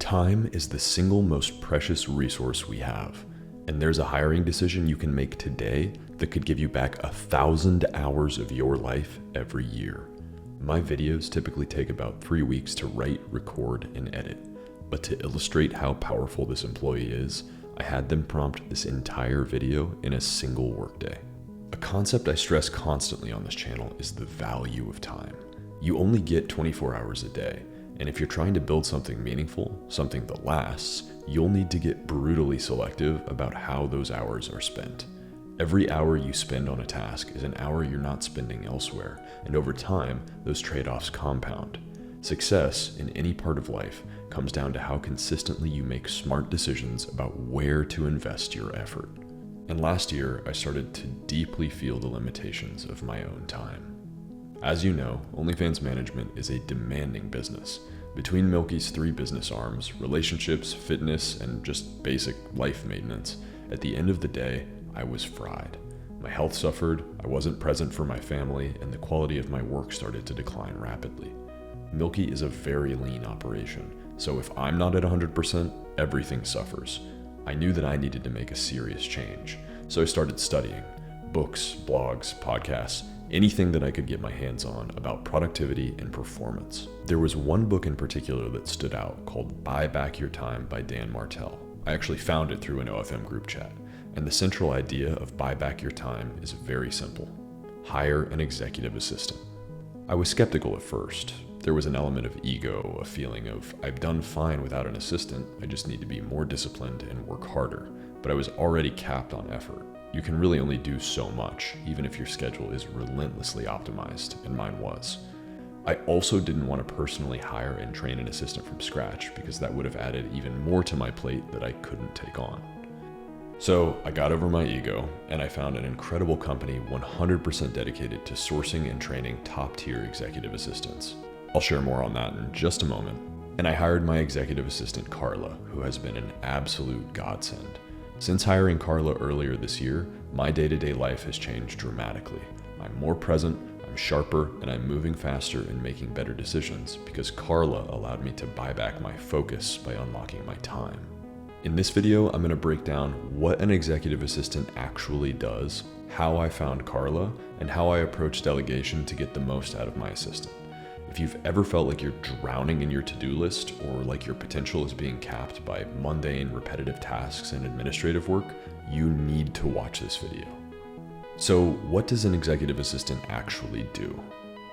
Time is the single most precious resource we have, and there's a hiring decision you can make today that could give you back 1,000 hours of your life every year. My videos typically take about 3 weeks to write, record, and edit, but to illustrate how powerful this employee is, I had them prompt this entire video in a single workday. A concept I stress constantly on this channel is the value of time. You only get 24 hours a day, and if you're trying to build something meaningful, something that lasts, you'll need to get brutally selective about how those hours are spent. Every hour you spend on a task is an hour you're not spending elsewhere, and over time, those trade-offs compound. Success in any part of life comes down to how consistently you make smart decisions about where to invest your effort. And last year, I started to deeply feel the limitations of my own time. As you know, OnlyFans management is a demanding business. Between Milky's 3 business arms, relationships, fitness, and just basic life maintenance, at the end of the day, I was fried. My health suffered, I wasn't present for my family, and the quality of my work started to decline rapidly. Milky is a very lean operation, so if I'm not at 100%, everything suffers. I knew that I needed to make a serious change, so I started studying books, blogs, podcasts, anything that I could get my hands on about productivity and performance. There was one book in particular that stood out called Buy Back Your Time by Dan Martell. I actually found it through an OFM group chat, and the central idea of Buy Back Your Time is very simple. Hire an executive assistant. I was skeptical at first. There was an element of ego, a feeling of, I've done fine without an assistant, I just need to be more disciplined and work harder, but I was already capped on effort. You can really only do so much, even if your schedule is relentlessly optimized, and mine was. I also didn't want to personally hire and train an assistant from scratch because that would have added even more to my plate that I couldn't take on. So I got over my ego, and I found an incredible company 100% dedicated to sourcing and training top-tier executive assistants. I'll share more on that in just a moment. And I hired my executive assistant, Carla, who has been an absolute godsend. Since hiring Carla earlier this year, my day-to-day life has changed dramatically. I'm more present, I'm sharper, and I'm moving faster and making better decisions because Carla allowed me to buy back my focus by unlocking my time. In this video, I'm going to break down what an executive assistant actually does, how I found Carla, and how I approach delegation to get the most out of my assistant. If you've ever felt like you're drowning in your to-do list or like your potential is being capped by mundane, repetitive tasks and administrative work, you need to watch this video. So, what does an executive assistant actually do?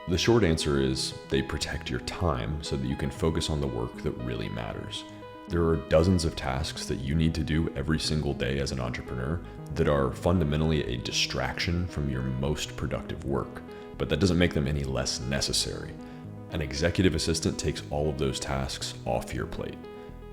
The short answer is they protect your time so that you can focus on the work that really matters. There are dozens of tasks that you need to do every single day as an entrepreneur that are fundamentally a distraction from your most productive work, but that doesn't make them any less necessary. An executive assistant takes all of those tasks off your plate.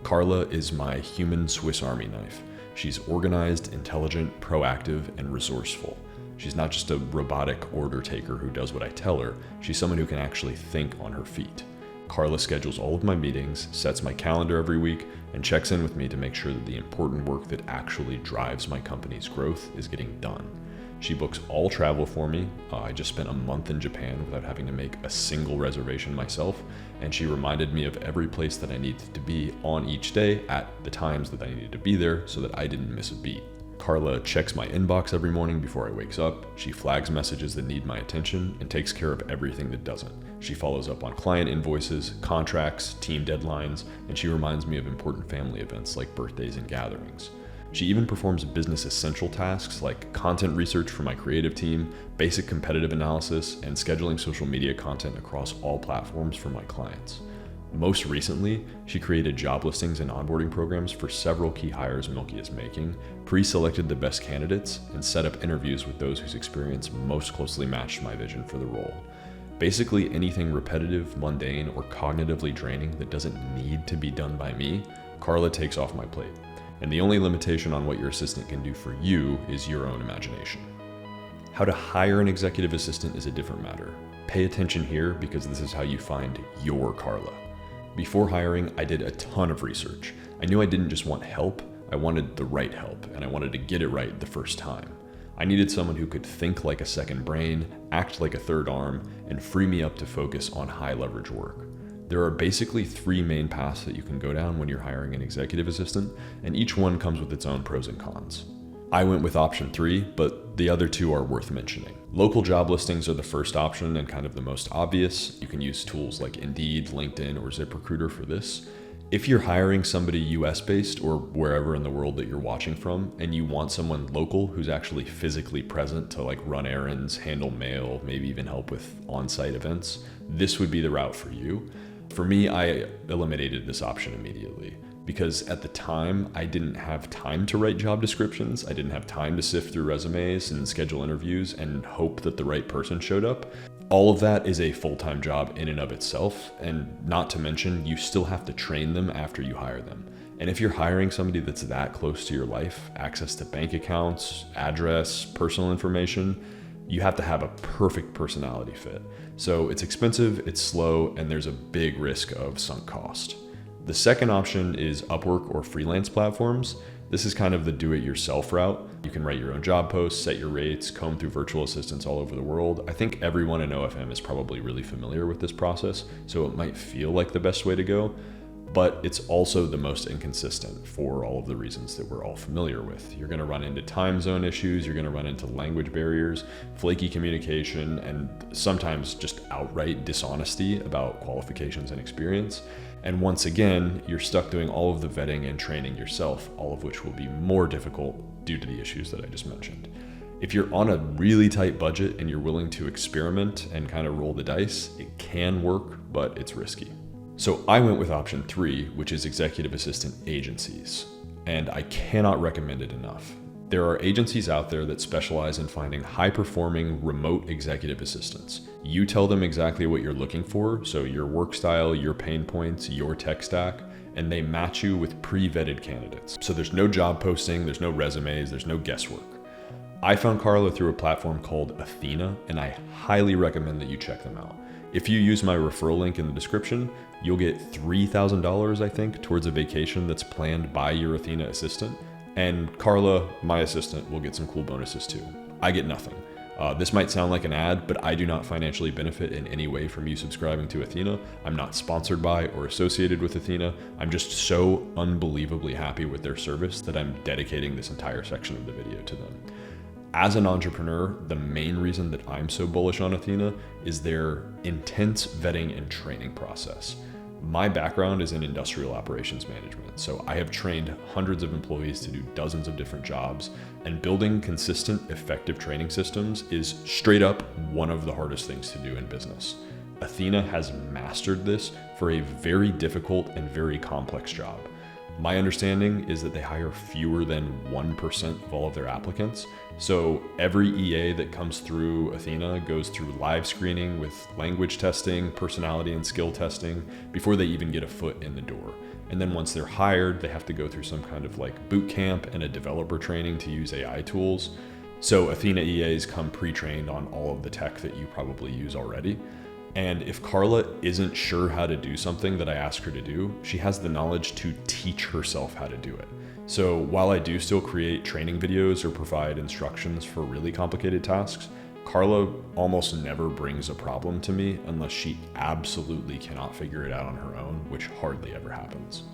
Carla is my human Swiss Army knife. She's organized, intelligent, proactive, and resourceful. She's not just a robotic order taker who does what I tell her, she's someone who can actually think on her feet. Carla schedules all of my meetings, sets my calendar every week, and checks in with me to make sure that the important work that actually drives my company's growth is getting done. She books all travel for me. I just spent a month in Japan without having to make a single reservation myself, and she reminded me of every place that I needed to be on each day at the times that I needed to be there so that I didn't miss a beat. Carla checks my inbox every morning before I wake up. She flags messages that need my attention and takes care of everything that doesn't. She follows up on client invoices, contracts, team deadlines, and she reminds me of important family events like birthdays and gatherings. She even performs business essential tasks like content research for my creative team, basic competitive analysis, and scheduling social media content across all platforms for my clients. Most recently, she created job listings and onboarding programs for several key hires Milky is making, pre-selected the best candidates, and set up interviews with those whose experience most closely matched my vision for the role. Basically, anything repetitive, mundane, or cognitively draining that doesn't need to be done by me, Carla takes off my plate. And the only limitation on what your assistant can do for you is your own imagination. How to hire an executive assistant is a different matter. Pay attention here because this is how you find your Carla. Before hiring, I did a ton of research. I knew I didn't just want help, I wanted the right help, and I wanted to get it right the first time. I needed someone who could think like a second brain, act like a third arm, and free me up to focus on high leverage work. There are basically 3 main paths that you can go down when you're hiring an executive assistant, and each one comes with its own pros and cons. I went with option 3, but the other 2 are worth mentioning. Local job listings are the first option and kind of the most obvious. You can use tools like Indeed, LinkedIn, or ZipRecruiter for this. If you're hiring somebody US based or wherever in the world that you're watching from, and you want someone local who's actually physically present to like run errands, handle mail, maybe even help with on-site events, this would be the route for you. For me, I eliminated this option immediately because at the time I didn't have time to write job descriptions. I didn't have time to sift through resumes and schedule interviews and hope that the right person showed up. All of that is a full-time job in and of itself, and not to mention you still have to train them after you hire them. And if you're hiring somebody that's that close to your life, access to bank accounts, address, personal information, you have to have a perfect personality fit. So it's expensive, it's slow, and there's a big risk of sunk cost. The second option is Upwork or freelance platforms. This is kind of the do-it-yourself route. You can write your own job posts, set your rates, comb through virtual assistants all over the world. I think everyone in OFM is probably really familiar with this process, so it might feel like the best way to go, but it's also the most inconsistent for all of the reasons that we're all familiar with. You're gonna run into time zone issues, you're gonna run into language barriers, flaky communication, and sometimes just outright dishonesty about qualifications and experience. And once again, you're stuck doing all of the vetting and training yourself, all of which will be more difficult due to the issues that I just mentioned. If you're on a really tight budget and you're willing to experiment and kind of roll the dice, it can work, but it's risky. So I went with option 3, which is executive assistant agencies, and I cannot recommend it enough. There are agencies out there that specialize in finding high-performing remote executive assistants. You tell them exactly what you're looking for, so your work style, your pain points, your tech stack, and they match you with pre-vetted candidates. So there's no job posting, there's no resumes, there's no guesswork. I found Carla through a platform called Athena, and I highly recommend that you check them out. If you use my referral link in the description, you'll get $3,000, I think, towards a vacation that's planned by your Athena assistant. And Carla, my assistant, will get some cool bonuses too. I get nothing. This might sound like an ad, but I do not financially benefit in any way from you subscribing to Athena. I'm not sponsored by or associated with Athena. I'm just so unbelievably happy with their service that I'm dedicating this entire section of the video to them. As an entrepreneur, the main reason that I'm so bullish on Athena is their intense vetting and training process. My background is in industrial operations management, so I have trained hundreds of employees to do dozens of different jobs, and building consistent, effective training systems is straight up one of the hardest things to do in business. Athena has mastered this for a very difficult and very complex job. My understanding is that they hire fewer than 1% of all of their applicants. So every EA that comes through Athena goes through live screening with language testing, personality and skill testing before they even get a foot in the door. And then once they're hired, they have to go through some kind of like boot camp and a developer training to use AI tools. So Athena EAs come pre-trained on all of the tech that you probably use already. And if Carla isn't sure how to do something that I ask her to do, she has the knowledge to teach herself how to do it. So while I do still create training videos or provide instructions for really complicated tasks, Carla almost never brings a problem to me unless she absolutely cannot figure it out on her own, which hardly ever happens.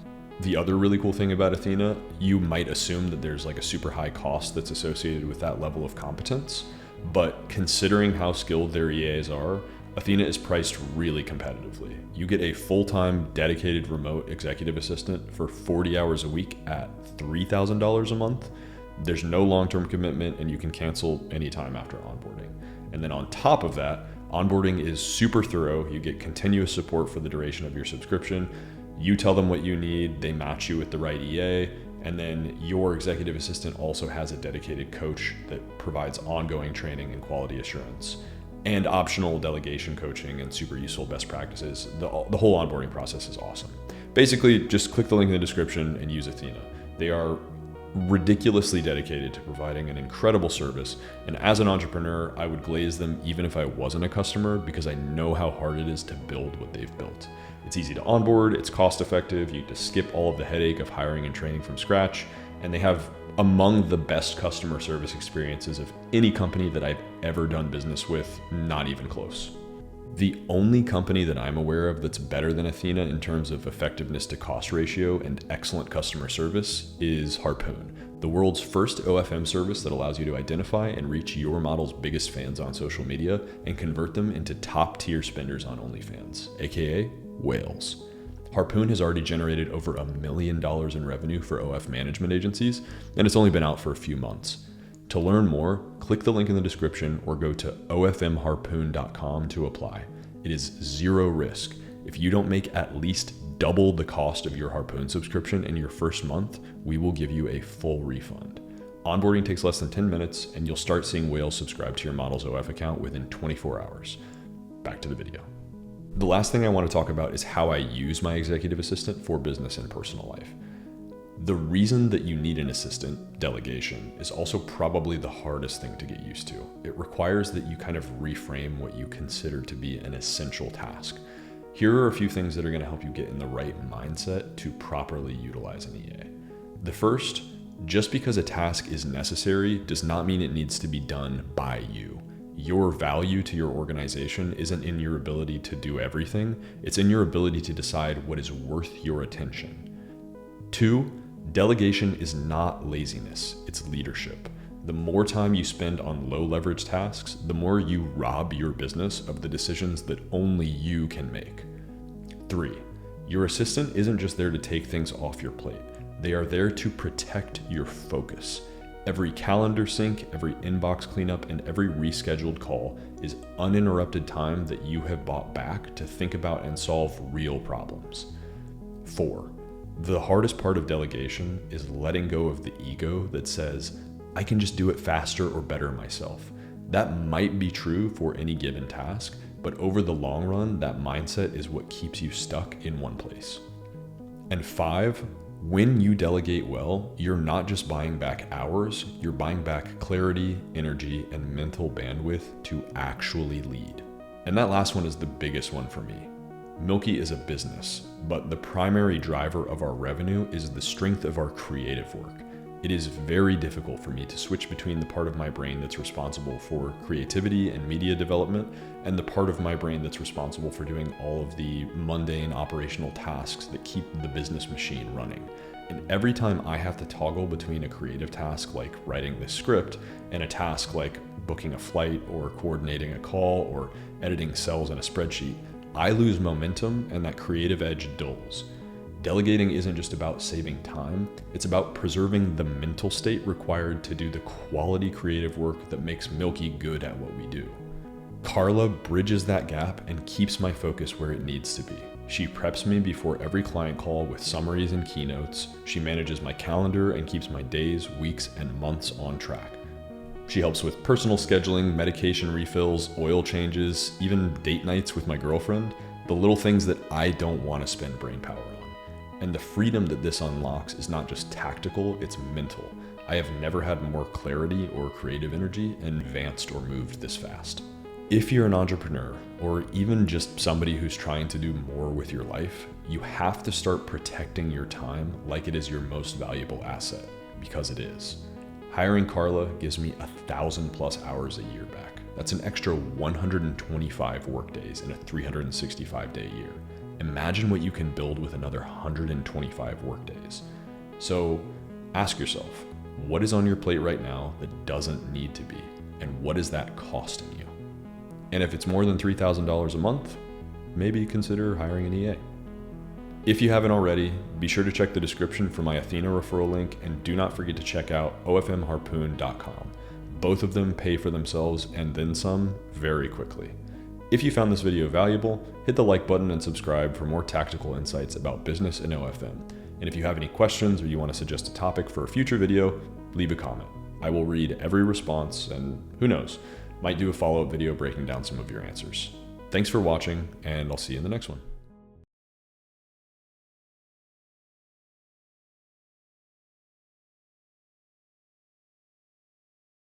The other really cool thing about Athena, you might assume that there's like a super high cost that's associated with that level of competence, but considering how skilled their EAs are, Athena is priced really competitively. You get a full-time dedicated remote executive assistant for 40 hours a week at $3,000 a month. There's no long-term commitment and you can cancel anytime after onboarding. And then on top of that, onboarding is super thorough. You get continuous support for the duration of your subscription. You tell them what you need, they match you with the right EA, and then your executive assistant also has a dedicated coach that provides ongoing training and quality assurance, and optional delegation coaching and super useful best practices. The whole onboarding process is awesome. Basically, just click the link in the description and use Athena. They are ridiculously dedicated to providing an incredible service, and as an entrepreneur, I would glaze them even if I wasn't a customer because I know how hard it is to build what they've built. It's easy to onboard, it's cost effective, you just skip all of the headache of hiring and training from scratch, and they have among the best customer service experiences of any company that I've ever done business with, not even close. The only company that I'm aware of that's better than Athena in terms of effectiveness to cost ratio and excellent customer service is Harpoon, the world's first OFM service that allows you to identify and reach your model's biggest fans on social media and convert them into top tier spenders on OnlyFans, aka whales. Harpoon has already generated over $1 million in revenue for OF management agencies, and it's only been out for a few months. To learn more, click the link in the description or go to ofmharpoon.com to apply. It is zero risk. If you don't make at least double the cost of your Harpoon subscription in your first month, we will give you a full refund. Onboarding takes less than 10 minutes, and you'll start seeing whales subscribe to your model's OF account within 24 hours. Back to the video. The last thing I want to talk about is how I use my executive assistant for business and personal life. The reason that you need an assistant, delegation, is also probably the hardest thing to get used to. It requires that you kind of reframe what you consider to be an essential task. Here are a few things that are going to help you get in the right mindset to properly utilize an EA. The first, just because a task is necessary does not mean it needs to be done by you. Your value to your organization isn't in your ability to do everything, it's in your ability to decide what is worth your attention. 2, delegation is not laziness, it's leadership. The more time you spend on low leverage tasks, the more you rob your business of the decisions that only you can make. 3, your assistant isn't just there to take things off your plate. They are there to protect your focus. Every calendar sync, every inbox cleanup, and every rescheduled call is uninterrupted time that you have bought back to think about and solve real problems. 4, the hardest part of delegation is letting go of the ego that says, I can just do it faster or better myself. That might be true for any given task, but over the long run, that mindset is what keeps you stuck in one place. And 5, when you delegate well, you're not just buying back hours, you're buying back clarity, energy, and mental bandwidth to actually lead. And that last one is the biggest one for me. Milky is a business, but the primary driver of our revenue is the strength of our creative work. It is very difficult for me to switch between the part of my brain that's responsible for creativity and media development and the part of my brain that's responsible for doing all of the mundane operational tasks that keep the business machine running. And every time I have to toggle between a creative task like writing this script and a task like booking a flight or coordinating a call or editing cells in a spreadsheet, I lose momentum and that creative edge dulls. Delegating isn't just about saving time, it's about preserving the mental state required to do the quality creative work that makes Milky good at what we do. Carla bridges that gap and keeps my focus where it needs to be. She preps me before every client call with summaries and keynotes. She manages my calendar and keeps my days, weeks, and months on track. She helps with personal scheduling, medication refills, oil changes, even date nights with my girlfriend, the little things that I don't want to spend brain power on. And the freedom that this unlocks is not just tactical, it's mental. I have never had more clarity or creative energy and advanced or moved this fast. If you're an entrepreneur, or even just somebody who's trying to do more with your life, you have to start protecting your time like it is your most valuable asset, because it is. Hiring Carla gives me 1,000+ hours a year back. That's an extra 125 workdays in a 365-day year. Imagine what you can build with another 125 workdays. So ask yourself, what is on your plate right now that doesn't need to be? And what is that costing you? And if it's more than $3,000 a month, maybe consider hiring an EA. If you haven't already, be sure to check the description for my Athena referral link, and do not forget to check out ofmharpoon.com. Both of them pay for themselves and then some very quickly. If you found this video valuable, hit the like button and subscribe for more tactical insights about business and OFM. And if you have any questions or you want to suggest a topic for a future video, leave a comment. I will read every response and who knows, might do a follow-up video breaking down some of your answers. Thanks for watching, and I'll see you in the next one.